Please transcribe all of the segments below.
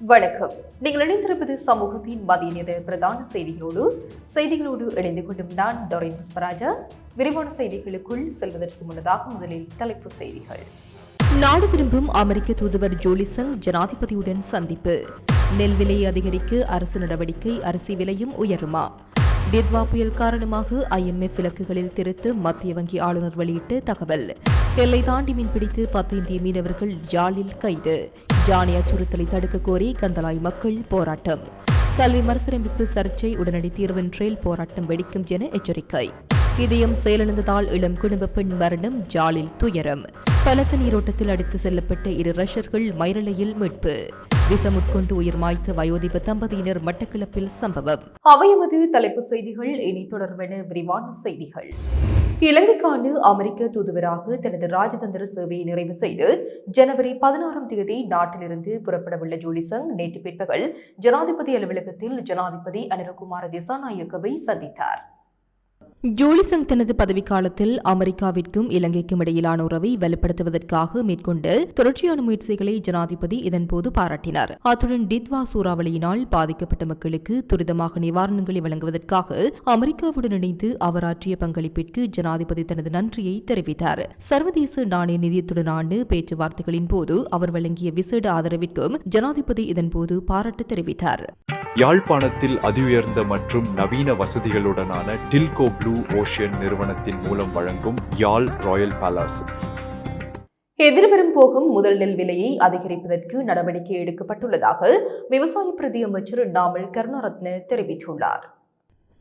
வணக்கம். நீங்கள் இணைந்திருப்பது சமூகத்தின் மதிய நேர பிரதான செய்திகளோடு இணைந்து கொண்டும் நான் டொரின் புஷ்பராஜா. விரிவான செய்திகளுக்குள் செல்வதற்கு முன்னதாக முதலில் தலைப்புச் செய்திகள். நாடு திரும்பும் அமெரிக்க தூதுவர் ஜோலிசங் ஜனாதிபதியுடன் சந்திப்பு. நெல் விலையை அதிகரிக்க அரசு நடவடிக்கை, அரிசி விலையும் உயருமா? டித்வா புயல் காரணமாக IMF இலக்குகளில் திருத்தம், மத்திய வங்கி ஆளுநர் வெளியிட்ட தகவல். எல்லை தாண்டி மீன்பிடித்து 10 இந்திய மீனவர்கள் ஜாலில் கைது. ஜானி அச்சுறுத்தலை தடுக்க கோரி கந்தலாய் மக்கள் போராட்டம். கல்வி மறுசீரமைப்பு சர்ச்சை, உடனடி தீர்வின்றேல் போராட்டம் வெடிக்கும் என எச்சரிக்கை. இதயம் செயலிழந்ததால் இளம் குடும்ப பெண் மரணம், ஜாலில் துயரம். பலத்த நீரோட்டத்தில் அடித்து செல்லப்பட்ட 2 ரஷ்யர்கள் மயிரலையில் மீட்பு. விஷம் உட்கொண்டு உயிர் மாய்த்த வயோதிப தம்பதியினர் மட்டக்களப்பில் சம்பவம். அவையமது தலைப்பு செய்திகள். இனி தொடர்பான விரிவான செய்திகள். இலங்கைக்கான அமெரிக்க தூதுவராக தனது ராஜதந்திர சேவையை நிறைவு செய்து ஜனவரி 16ஆம் தேதி நாட்டிலிருந்து புறப்படவுள்ள ஜோலிசங் நேற்று பிற்பகல் ஜனாதிபதி அலுவலகத்தில் ஜனாதிபதி அனுரகுமார திசாநாயக்கவை சந்தித்தார். ஜோலிசங் தனது பதவிக்காலத்தில் அமெரிக்காவிற்கும் இலங்கைக்கும் இடையிலான உறவை வலுப்படுத்துவதற்காக மேற்கொண்ட தொடர்ச்சியான முயற்சிகளை ஜனாதிபதி இதன்போது பாராட்டினார். அத்துடன் டித்வா சூறாவளியினால் பாதிக்கப்பட்ட மக்களுக்கு துரிதமாக நிவாரணங்களை வழங்குவதற்காக அமெரிக்காவுடன் இணைந்து அவர் ஆற்றிய பங்களிப்பிற்கு ஜனாதிபதி தனது நன்றியை தெரிவித்தார். சர்வதேச நாணய நிதியத்துடனான பேச்சுவார்த்தைகளின் போது அவர் வழங்கிய விசேட ஆதரவிற்கும் ஜனாதிபதி இதன்போது பாராட்டு தெரிவித்தார். யாழ்ப்பாணத்தில் அதிஉயர்ந்த மற்றும் நவீன வசதிகளுடனான டில்கோ ப்ளூ ஓஷன் நிறுவனத்தின் மூலம் வழங்கும் யாழ் ராயல் பேலஸ். எதிர்வரும் போகும் முதல் நெல் விலையை அதிகரிப்பதற்கு நடவடிக்கை எடுக்கப்பட்டுள்ளதாக விவசாய பிரதி அமைச்சர் நாமல் கருணாரத்ன தெரிவித்துள்ளார்.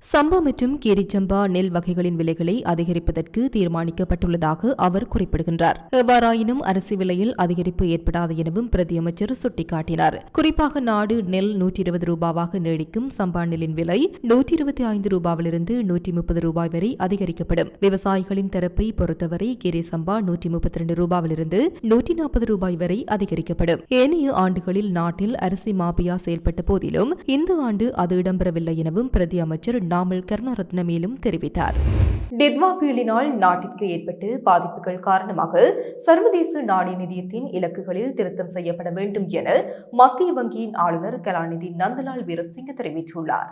சம்பா மற்றும் கேரிச்சம்பா நெல் வகைகளின் விலைகளை அதிகரிப்பதற்கு தீர்மானிக்கப்பட்டுள்ளதாக அவர் குறிப்பிடுகின்றார். எவ்வாறாயினும் அரிசி விலையில் அதிகரிப்பு ஏற்படாது எனவும் பிரதி அமைச்சர் சுட்டிக்காட்டினார். குறிப்பாக நாடு நெல் 120 ரூபாவாக நீடிக்கும். சம்பா நெல்லின் விலை 125 ரூபாவிலிருந்து 130 ரூபாய் வரை அதிகரிக்கப்படும். விவசாயிகளின் தரப்பை பொறுத்தவரை கேரி சம்பா 132 ரூபாவிலிருந்து 140 ரூபாய் வரை அதிகரிக்கப்படும். ஏனைய ஆண்டுகளில் நாட்டில் அரிசி மாபியா செயல்பட்ட போதிலும் இந்த ஆண்டு அது இடம்பெறவில்லை எனவும் பிரதி அமைச்சர் நாமல் கருணாரத்ன மேலும் தெரிவித்தார். டித்வா புயலினால் நாட்டிற்கு ஏற்பட்ட பாதிப்புகள் காரணமாக சர்வதேச நாணய நிதியத்தின் இலக்குகளில் திருத்தம் செய்யப்பட வேண்டும் என மத்திய வங்கியின் ஆளுநர் கலாநிதி நந்தலால் வீரசிங்க தெரிவித்துள்ளார்.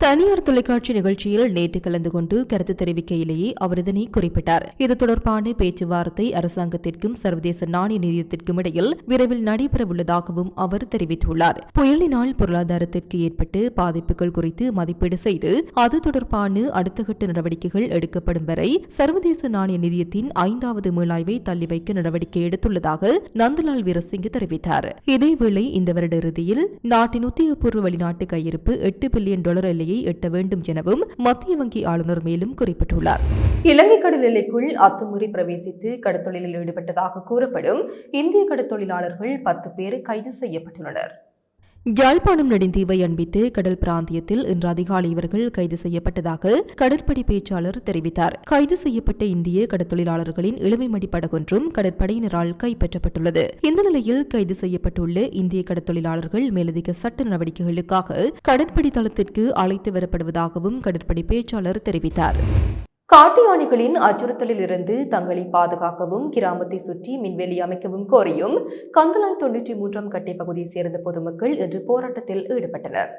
தனியார் தொலைக்காட்சி நிகழ்ச்சியில் நேற்று கலந்து கொண்டு கருத்து தெரிவிக்கையிலேயே அவர் இதனை குறிப்பிட்டார். இது தொடர்பான பேச்சுவார்த்தை அரசாங்கத்திற்கும் சர்வதேச நாணய நிதியத்திற்கும் இடையில் விரைவில் நடைபெறவுள்ளதாகவும் அவர் தெரிவித்துள்ளார். புயலினால் பொருளாதாரத்திற்கு ஏற்பட்ட பாதிப்புகள் குறித்து மதிப்பீடு செய்து அது தொடர்பான அடுத்த கட்ட நடவடிக்கைகள் எடுக்கப்படும் வரை சர்வதேச நாணய நிதியத்தின் 5வது மீளாய்வை தள்ளி வைக்க நடவடிக்கை எடுத்துள்ளதாக நந்தலால் வீரசிங்க தெரிவித்தார். இதேவேளை இந்த வருட இறுதியில் நாட்டின் உத்தியோகபூர்வ வெளிநாட்டு கையிருப்பு $8 பில்லியன் எட்ட வேண்டும் எனவும் மத்திய வங்கி ஆளுநர் மேலும் குறிப்பிட்டுள்ளார். இலங்கை கடல் எல்லைக்குள் அத்துமீறி பிரவேசித்து கடற்தொழிலில் ஈடுபட்டதாக கூறப்படும் இந்திய கடற்தொழிலாளர்கள் 10 பேர் கைது செய்யப்பட்டுள்ளனர். யாழ்ப்பாணம் நெடுந்தீவை அண்மித்து கடல் பிராந்தியத்தில் இன்று அதிகாலை இவர்கள் கைது செய்யப்பட்டதாக கடற்படை பேச்சாளர் தெரிவித்தார். கைது செய்யப்பட்ட இந்திய கடற்தொழிலாளர்களின் இளமைமடி படகொன்றும் கடற்படையினரால் கைப்பற்றப்பட்டுள்ளது. இந்த நிலையில் கைது செய்யப்பட்டுள்ள இந்திய கடற்தொழிலாளர்கள் மேலதிக சட்ட நடவடிக்கைகளுக்காக கடற்படை தளத்திற்கு அழைத்து வரப்படுவதாகவும் கடற்படை பேச்சாளர் தெரிவித்தார். காட்டு யானைகளின் அச்சுறுத்தலில் இருந்து தங்களை பாதுகாக்கவும் கிராமத்தை சுற்றி மின்வேலி அமைக்கவும் கோரியும் கந்தலாய் 93ஆம் கட்டை பகுதியைச் சேர்ந்த பொதுமக்கள் இன்று போராட்டத்தில் ஈடுபட்டனர்.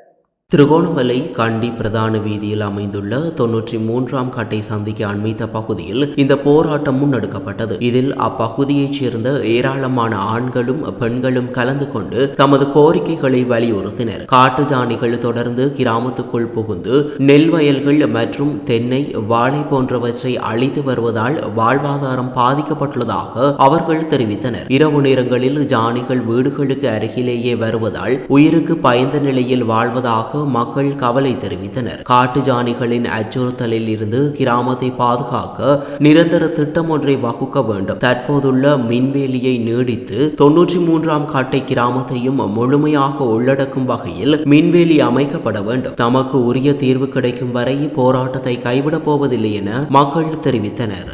திருகோணமலை கண்டி பிரதான வீதியில் அமைந்துள்ள 93ஆம் கட்டை சந்திக்கு அண்மித்த பகுதியில் இந்த போராட்டம் முன்னெடுக்கப்பட்டது. இதில் அப்பகுதியைச் சேர்ந்த ஏராளமான ஆண்களும் பெண்களும் கலந்து கொண்டு தமது கோரிக்கைகளை வலியுறுத்தினர். காட்டு ஜானிகள் தொடர்ந்து கிராமத்துக்குள் புகுந்து நெல் வயல்கள் மற்றும் தென்னை, வாழை போன்றவற்றை அழித்து வருவதால் வாழ்வாதாரம் பாதிக்கப்பட்டுள்ளதாக அவர்கள் தெரிவித்தனர். இரவு நேரங்களில் ஜானிகள் வீடுகளுக்கு அருகிலேயே வருவதால் உயிருக்கு பயந்த நிலையில் வாழ்வதாக மக்கள் கவலை தெரிவித்தனர். காட்டு ஜானிகளின் அச்சுறுத்தலில் இருந்து கிராமத்தை பாதுகாக்க நிரந்தர திட்டம் ஒன்றை வகுக்க வேண்டும். தற்போதுள்ள மின்வேலியை நீடித்து 93ஆம் காட்டை கிராமத்தையும் முழுமையாக உள்ளடக்கும் வகையில் மின்வேலி அமைக்கப்பட வேண்டும். தமக்கு உரிய தீர்வு கிடைக்கும் வரை போராட்டத்தை கைவிடப் போவதில்லை என மக்கள் தெரிவித்தனர்.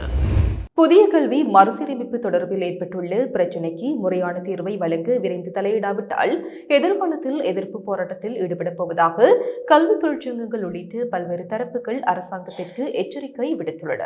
புதிய கல்வி மறுசீரமைப்பு தொடர்பில் ஏற்பட்டுள்ள பிரச்சினைக்கு முறையான தீர்வை வழங்க விரைந்து தலையிடாவிட்டால் எதிர்காலத்தில் எதிர்ப்பு போராட்டத்தில் ஈடுபடப் போவதாக கல்வி தொழிற்சங்கங்கள் உள்ளிட்ட பல்வேறு தரப்புகள் அரசாங்கத்திற்கு எச்சரிக்கை விடுத்துள்ளன.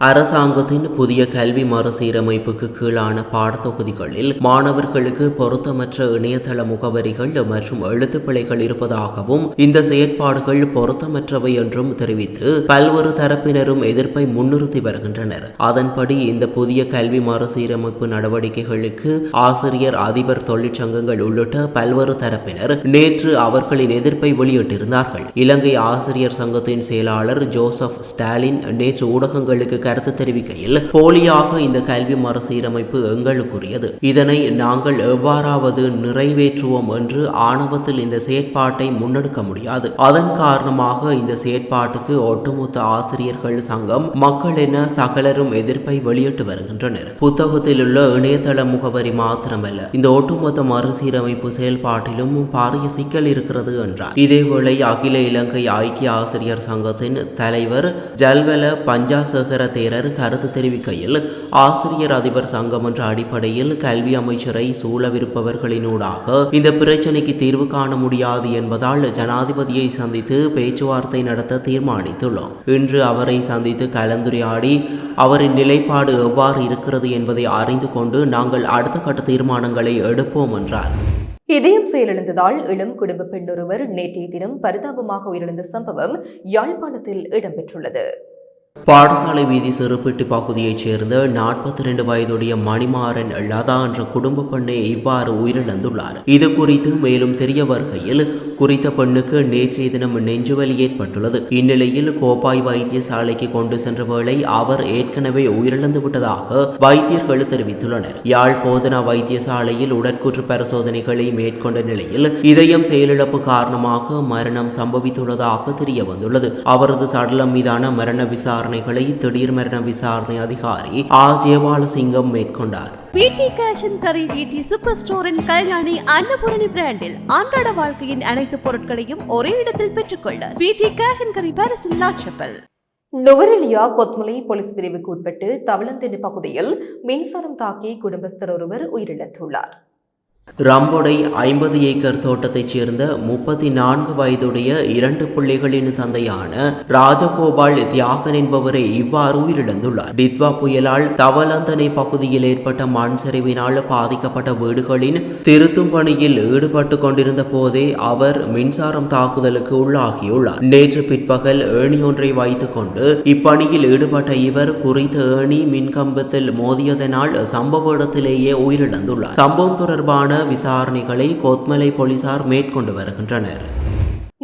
அரசாங்கத்தின் புதிய கல்வி மறுசீரமைப்புக்கு கீழான பாடத்தொகுதிகளில் மாணவர்களுக்கு பொருத்தமற்ற இணையதள முகவரிகள் மற்றும் எழுத்துப்பிழைகள் இருப்பதாகவும் இந்த செயற்பாடுகள் பொருத்தமற்றவை என்றும் தெரிவித்து பல்வேறு தரப்பினரும் எதிர்ப்பை முன்னிறுத்தி வருகின்றனர். அதன்படி இந்த புதிய கல்வி மறுசீரமைப்பு நடவடிக்கைகளுக்கு ஆசிரியர், அதிபர், தொழிற்சங்கங்கள் உள்ளிட்ட பல்வேறு தரப்பினர் நேற்று அவர்களின் எதிர்ப்பை வெளியிட்டிருந்தார்கள். இலங்கை ஆசிரியர் சங்கத்தின் செயலாளர் ஜோசப் ஸ்டாலின் நேற்று ஊடகங்களுக்கு கருத்து தெரிவிக்கையில், போலியாக இந்த கல்வி மறுசீரமைப்பு எங்களுக்குரியது, இதனை நாங்கள் எவ்வாறாவது நிறைவேற்றுவோம் என்று ஆணவத்தில் இந்த செயற்பாட்டை முன்னெடுக்க முடியாது. அதன் காரணமாக இந்த செயற்பாட்டுக்கு ஒட்டுமொத்த ஆசிரியர்கள் சங்கம், மக்கள் என சகலரும் எதிர்ப்பை வெளியிட்டு வருகின்றனர். புத்தகத்தில் உள்ள இணையதள முகவரி மாத்திரமல்ல, இந்த ஒட்டுமொத்த மறுசீரமைப்பு செயல்பாட்டிலும் பாரிய சிக்கல் இருக்கிறது என்றார். இதேவேளை அகில இலங்கை ஐக்கிய ஆசிரியர் சங்கத்தின் தலைவர் ஜல்வல பஞ்சாசேகர தேரர் கருத்து தெரிவிக்கையில், ஆசிரியர் அதிபர் சங்கம் என்ற அடிப்படையில் கல்வி அமைச்சரை சூழவிருப்பவர்களினூடாக இந்த பிரச்சினைக்கு தீர்வு காண முடியாது என்பதால் ஜனாதிபதியை சந்தித்து பேச்சுவார்த்தை நடத்த தீர்மானித்துள்ளோம். இன்று அவரை சந்தித்து கலந்துரையாடி அவரின் நிலைப்பாடு எவ்வாறு இருக்கிறது என்பதை அறிந்து கொண்டு நாங்கள் அடுத்த கட்ட தீர்மானங்களை எடுப்போம் என்றார். இதயம் செயலிழந்ததால் இளம் குடும்ப பெண்ணொருவர் நேற்றைய தினம் பரிதாபமாக உயிரிழந்த சம்பவம் யாழ்ப்பாணத்தில் இடம்பெற்றுள்ளது. பாடசாலை வீதி சிறுபிட்டி பகுதியைச் சேர்ந்த 42 வயதுடைய மணிமாறன் லதா என்ற குடும்ப பெண்ணை இவ்வாறு உயிரிழந்துள்ளார். இது குறித்து மேலும் தெரிய வருகையில், குறித்த பெண்ணுக்கு நேற்றைய தினம் நெஞ்சுவலி ஏற்பட்டுள்ளது. இந்நிலையில் கோப்பாய் வைத்தியசாலைக்கு கொண்டு சென்ற வேளை அவர் ஏற்கனவே உயிரிழந்து விட்டதாக வைத்தியர்கள் தெரிவித்துள்ளனர். யாழ் போதனா வைத்தியசாலையில் உடற்கூற்று பரிசோதனைகளை மேற்கொண்ட நிலையில் இதயம் செயலிழப்பு காரணமாக மரணம் சம்பவித்துள்ளதாக தெரிய வந்துள்ளது. அவரது சடலம் மீதான மரண விசாரணைகளை திடீர் மரண விசாரணை அதிகாரி ஜெயபாலசிங்கம் மேற்கொண்டார். வீட்டி கேஷ் அண்ட் கரி வீட்டி சூப்பர் ஸ்டோரின் கல்யாணி அன்னபூரணி பிராண்டில் அன்றாட வாழ்க்கையின் அனைத்து பொருட்களையும் ஒரே இடத்தில் பெற்றுக்கொள்ள வீட்டி கேஷ் அண்ட் கரி பாரிஸில் லாட்சப்பல். நுவரெலியா கொத்மலை போலீஸ் பிரிவுக்கு உட்பட்டு தவளந்தென்னு பகுதியில் மின்சாரம் தாக்கி குடும்பஸ்தர் ஒருவர் உயிரிழந்துள்ளார். ரம்போடை 50 ஏக்கர் தோட்டத்தைச் சேர்ந்த 34 வயதுடைய 2 பிள்ளைகளின் தந்தையான ராஜகோபால் தியாகன் என்பவரை இவ்வாறு உயிரிழந்துள்ளார். டித்வா புயலால் தவளந்தனை பகுதியில் ஏற்பட்ட மண் சரிவினால் பாதிக்கப்பட்ட வீடுகளின் திருத்தும் பணியில் ஈடுபட்டு கொண்டிருந்த போதே அவர் மின்சாரம் தாக்குதலுக்கு உள்ளாகியுள்ளார். நேற்று பிற்பகல் ஏணியொன்றை வைத்துக் கொண்டு இப்பணியில் ஈடுபட்ட இவர் குறித்த ஏணி மின்கம்பத்தில் மோதியதனால் சம்பவ இடத்திலேயே உயிரிழந்துள்ளார். சம்பவம் தொடர்பான விசாரணைகளை கொத்மலை போலீசார் மேற்கொண்டு வருகின்றனர்.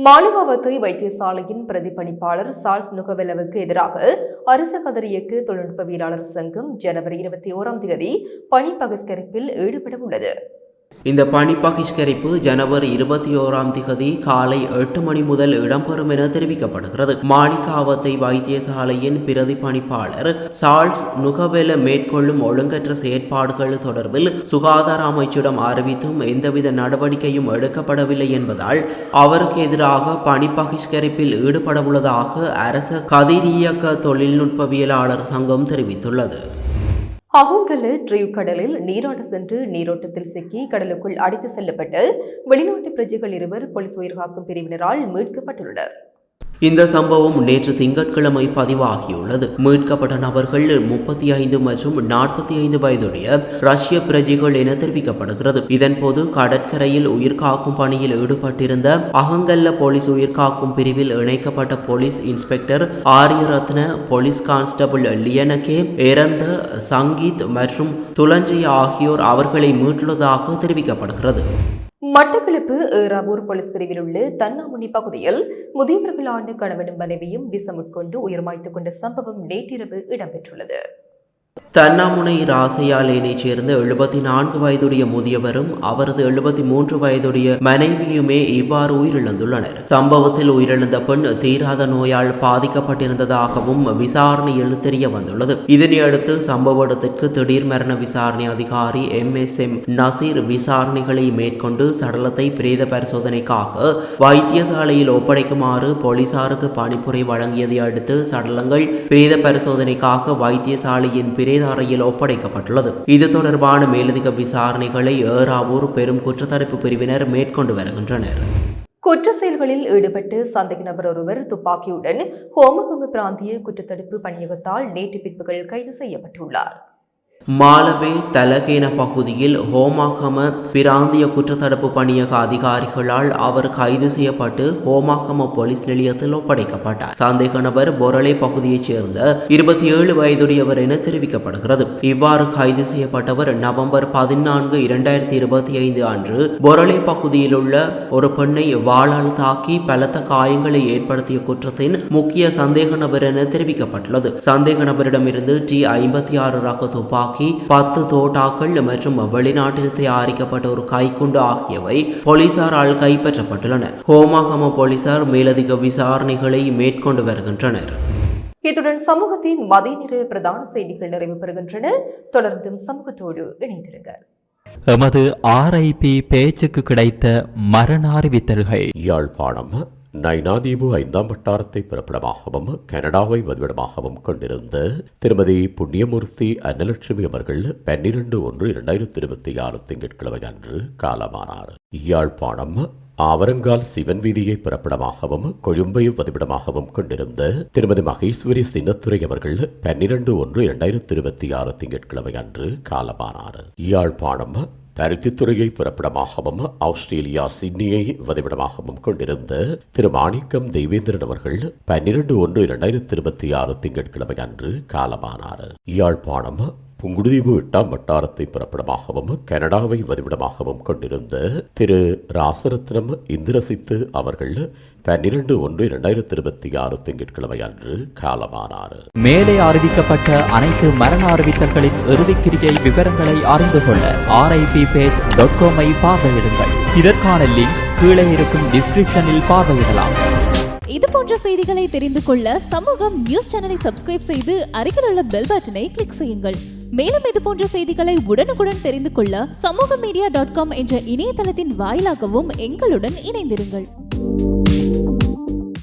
மாளிகாவத்தை வைத்தியசாலையின் பிரதிபலிப்பாளர் சார்ல்ஸ் நுகவெலவுக்கு எதிராக அரசு கதிரியக்கு தொழில்நுட்பவியலாளர் சங்கம் ஜனவரி 21ஆம் தேதி பணி பகிஷ்கரிப்பில் ஈடுபட உள்ளது. இந்த பணி பகிஷ்கரிப்பு ஜனவரி 21ஆம் தேதி காலை 8 மணி முதல் இடம்பெறும் என தெரிவிக்கப்படுகிறது. மாளிகாவத்தை வைத்தியசாலையின் பிரதி பணிப்பாளர் சார்ல்ஸ் நுகவெல மேற்கொள்ளும் ஒழுங்கற்ற செயற்பாடுகள் தொடர்பில் சுகாதார அமைச்சிடம் அறிவித்தும் எந்தவித நடவடிக்கையும் எடுக்கப்படவில்லை என்பதால் அவருக்கு எதிராக பணி பகிஷ்கரிப்பில் ஈடுபட உள்ளதாக அரச கதிரியக்க தொழில்நுட்பவியலாளர் சங்கம் தெரிவித்துள்ளது. அகோங்கல ட்ரீவ் கடலில் நீராட சென்று நீரோட்டத்தில் சிக்கி கடலுக்குள் அடித்து செல்லப்பட்டு வெளிநாட்டு பிரஜைகள் 2 போலீஸ் உயிர்காக்கும் பிரிவினரால் மீட்கப்பட்டுள்ளனர். இந்த சம்பவம் நேற்று திங்கட்கிழமை பதிவாகியுள்ளது. மீட்கப்பட்ட நபர்கள் 35 மற்றும் 45 வயதுடைய ரஷ்ய பிரஜைகள் என தெரிவிக்கப்படுகிறது. இதன்போது கடற்கரையில் உயிர்காக்கும் பணியில் ஈடுபட்டிருந்த அகங்கல்ல போலீஸ் உயிர்காக்கும் பிரிவில் இணைக்கப்பட்ட police inspector Ariyaratne, police constable Liyanage, Eranda, Sangeeth மற்றும் துலஞ்சய ஆகியோர் அவர்களை மீட்டுள்ளதாக தெரிவிக்கப்படுகிறது. மட்டக்களப்பு ஏறாவூர் போலீஸ் பிரிவில் உள்ள தன்னாமுனி பகுதியில் முதியவர்களான கணவனும் மனைவியும் விஷம் உட்கொண்டு உயிர் மாய்த்துக் கொண்ட சம்பவம் நேற்றிரவு இடம்பெற்றுள்ளது. தன்னாமுனை ராசையாலேனைச் சேர்ந்த 74 வயதுடைய முதியவரும் அவரது 73 வயதுடைய மனைவியுமே இவ்வாறு உயிரிழந்துள்ளனர். சம்பவத்தில் உயிரிழந்த பெண் தீராத நோயால் பாதிக்கப்பட்டிருந்ததாகவும் விசாரணையில் தெரிய வந்துள்ளது. இதனையடுத்து சம்பவ இடத்திற்கு திடீர் மரண விசாரணை அதிகாரி MSM நசீர் விசாரணைகளை மேற்கொண்டு சடலத்தை பிரேத பரிசோதனைக்காக வைத்தியசாலையில் ஒப்படைக்குமாறு போலீசாருக்கு பணிப்புரை வழங்கியதை அடுத்து சடலங்கள் பிரேத பரிசோதனைக்காக வைத்தியசாலையின் பிரேத அறையில் ஒப்படைக்கப்பட்டுள்ளது. இது தொடர்பான மேலதிக விசாரணைகளை ஏறாவூர் பெரும் குற்றத்தடுப்பு பிரிவினர் மேற்கொண்டு வருகின்றனர். குற்ற செயல்களில் ஈடுபட்டு சந்தேக நபர் ஒருவர் துப்பாக்கியுடன் ஹோமகம பிராந்திய குற்றத்தடுப்பு பணியகத்தால் நேற்று பிற்பகல் கைது செய்யப்பட்டுள்ளார். மாலபே தலகேன பகுதியில் ஹோமாகம பிராந்திய குற்றத்தடுப்பு பணியக அதிகாரிகளால் அவர் கைது செய்யப்பட்டு ஹோமாகம போலீஸ் நிலையத்தில் ஒப்படைக்கப்பட்டார். சந்தேக நபர் பொரளை பகுதியைச் சேர்ந்த 27 வயதுடையவர் என தெரிவிக்கப்படுகிறது. இவ்வாறு கைது செய்யப்பட்டவர் நவம்பர் 14, 2025 அன்று பொரளை பகுதியில் உள்ள ஒரு பெண்ணை வாளால் தாக்கி பலத்த காயங்களை ஏற்படுத்திய குற்றத்தின் முக்கிய சந்தேக நபர் என தெரிவிக்கப்பட்டுள்ளது. சந்தேக நபரிடமிருந்து T56 ரக துப்பாக்கி, 10 தோட்டாக்கள் மற்றும் வெளிநாட்டில் தயாரிக்கப்பட்ட ஒரு கைக்குண்டு ஆகியவை போலீசாரால் கைப்பற்றப்பட்டுள்ளன. ஹோமாகம போலீசார் மேலதிக விசாரணைகளை மேற்கொண்டு வருகின்றனர். இத்துடன் சமூகத்தின் மதிய நேர பிரதான செய்திகள் நிறைவு பெறுகின்றன. தொடர்ந்தும் சமூகத்தோடு இணைந்திருங்கள். எமது RIP பேச்சுக்கு கிடைத்த மரண அறிவித்தல்கள். யாழ்ப்பாணம் நைனாதீவு 5ஆம் வட்டாரத்தை பிறப்பிடமாகவும் கனடாவை வதிவிடமாகவும் கொண்டிருந்த திருமதி புண்ணியமூர்த்தி அன்னலட்சுமி அவர்கள் 12/1/2026 திங்கட்கிழமை அன்று காலமானார். யாழ்ப்பாணம் ஆவரங்கால் சிவன் வீதியை பிறப்பிடமாகவும் கொழும்பை வதிவிடமாகவும் கொண்டிருந்த திருமதி மகேஸ்வரி சின்னத்துரை அவர்கள் 12/1/2026 திங்கட்கிழமை அன்று காலமானார். யாழ்ப்பாணம் பருத்தித்துறையை பிறப்பிடமாகவும் ஆஸ்திரேலியா சிட்னியை வதிவிடமாகவும் கொண்டிருந்த திரு மாணிக்கம் தெய்வேந்திரன் அவர்கள் 12/1/2026 திங்கட்கிழமை அன்று காலமானார். யாழ்ப்பாணம் புங்குடுதீவு 8ஆம் வட்டாரத்தை பிறப்பிடமாகவும் கனடாவை வதிவிடமாகவும் கொண்டிருந்த திரு ராசரத்னம் இந்திரசித்து அவர்கள் 12/1/2026 திங்கட்கிழமை அன்று காலமானார். மேலே அறிவிக்கப்பட்ட அனைத்து மரண அறிவித்தல்களின் இறுதிக்கிரியை விவரங்களை அறிந்து கொள்ள RIPpage.com பார்வையிடுங்கள். இதற்கான லிங்க் கீழே இருக்கும் டிஸ்கிரிப்ஷனில் பார்வையிடலாம். இது போன்ற செய்திகளை தெரிந்து கொள்ள சமூகம் நியூஸ் சேனலை சப்ஸ்கிரைப் செய்து அருகில் உள்ள பெல் பட்டனை கிளிக் செய்யுங்கள். மேலும் இது போன்ற செய்திகளை உடனுக்குடன் தெரிந்து கொள்ள சமூகமீடியா.com என்ற இணையதளத்தின் வாயிலாகவும் எங்களுடன் இணைந்திருங்கள்.